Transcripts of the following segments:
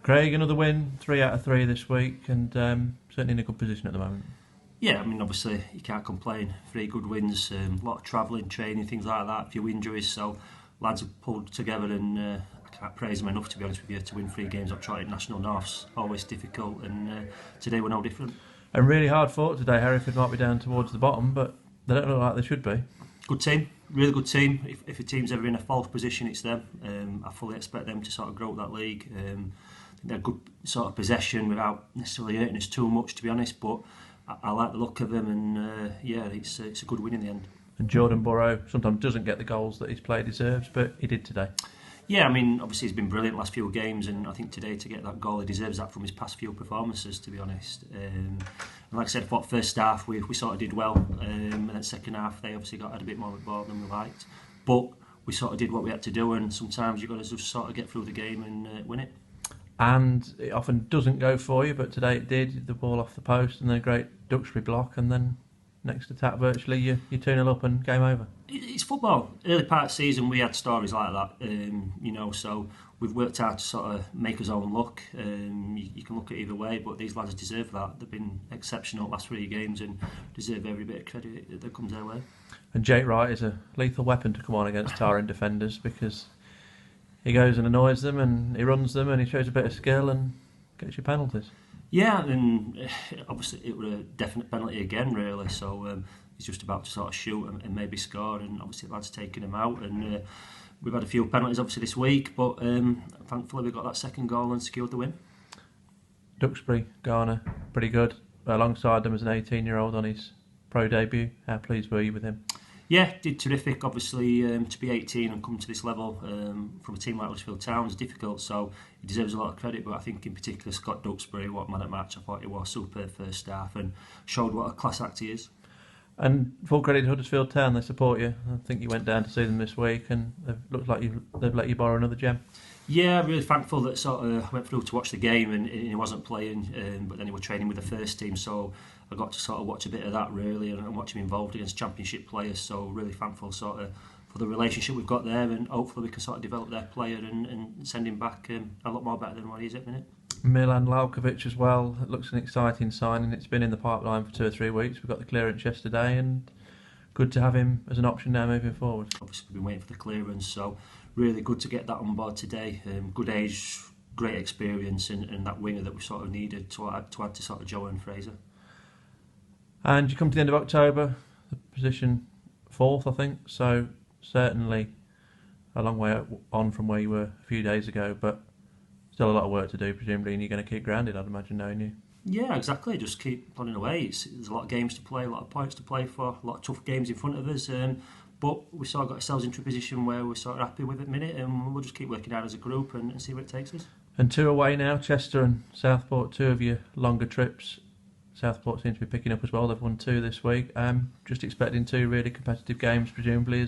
Craig, another win, 3 out of 3 this week, and certainly in a good position at the moment. Yeah, I mean, obviously you can't complain. 3 good wins, a lot of travelling, training, things like that, a few injuries, so lads have pulled together and I can't praise them enough, to be honest with you. To win 3 games up Trotted National North's always difficult, and today we're no different. And really hard fought today. Hereford might be down towards the bottom, but they don't look like they should be. Good team, really good team. If a team's ever in a false position, it's them. I fully expect them to sort of grow up that league. I think they're good sort of possession without necessarily hurting us too much, to be honest, but I like the look of them, and yeah, it's a good win in the end. And Jordan Burrow sometimes doesn't get the goals that his play deserves, but he did today. Yeah, I mean, obviously he's been brilliant the last few games, and I think today to get that goal, he deserves that from his past few performances, to be honest. And like I said, I thought first half we sort of did well, and then second half they obviously had a bit more involved than we liked. But we sort of did what we had to do, and sometimes you've got to just sort of get through the game and win it. And it often doesn't go for you, but today it did. The ball off the post and then a great Duxbury block, and then next attack virtually you're 2-0 up and game over. It's football. Early part of the season we had stories like that, so we've worked hard to sort of make us own luck. You can look at it either way, but these lads deserve that. They've been exceptional last 3 games and deserve every bit of credit that comes their way. And Jake Wright is a lethal weapon to come on against Taryn defenders, because he goes and annoys them and he runs them and he shows a bit of skill and gets you penalties. Yeah, and obviously it was a definite penalty again, really. So he's just about to sort of shoot and maybe score, and obviously the lads taking him out. And we've had a few penalties obviously this week, but thankfully we got that second goal and secured the win. Duxbury, Garner, pretty good. Alongside them as an 18-year-old on his pro debut. How pleased were you with him? Yeah, did terrific. Obviously, to be 18 and come to this level from a team like Huddersfield Town is difficult, so he deserves a lot of credit. But I think in particular Scott Duxbury, what man at match, I thought he was super first half and showed what a class act he is. And full credit to Huddersfield Town, they support you. I think you went down to see them this week, and it looks like they've let you borrow another gem. Yeah, really thankful that sort of went through to watch the game and he wasn't playing, but then he was training with the first team, so I got to sort of watch a bit of that really and watch him involved against Championship players. So really thankful sort of for the relationship we've got there, and hopefully we can sort of develop their player and send him back a lot more better than what he is at the minute. Milan Lalkovic as well. It looks an exciting signing. It's been in the pipeline for 2 or 3 weeks. We got the clearance yesterday, and good to have him as an option now moving forward. Obviously we've been waiting for the clearance, so really good to get that on board today. Good age, great experience, and that winger that we sort of needed to add to sort of Joe and Fraser. And you come to the end of October, the position 4th, I think, so certainly a long way on from where you were a few days ago, but still a lot of work to do presumably, and you're going to keep grounded, I'd imagine, knowing you. Yeah, exactly, just keep plodding away. There's a lot of games to play, a lot of points to play for, a lot of tough games in front of us, but we sort of got ourselves into a position where we're sort of happy with it at the minute, and we'll just keep working out as a group and see where it takes us. And 2 away now, Chester and Southport, 2 of your longer trips. Southport seems to be picking up as well. They've won 2 this week. Just expecting 2 really competitive games, presumably,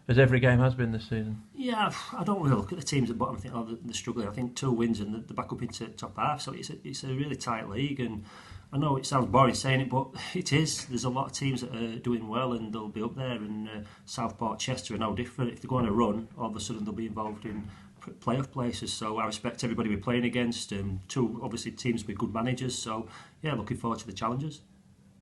as every game has been this season. Yeah, I don't really look at the teams at the bottom and think, oh, they're struggling. I think 2 wins and they're back up into top half. So it's a really tight league, and I know it sounds boring saying it, but it is. There's a lot of teams that are doing well and they'll be up there, and Southport, Chester are no different. If they go on a run, all of a sudden they'll be involved in playoff places. So I respect everybody we're playing against. 2 obviously teams with good managers. So yeah, looking forward to the challenges.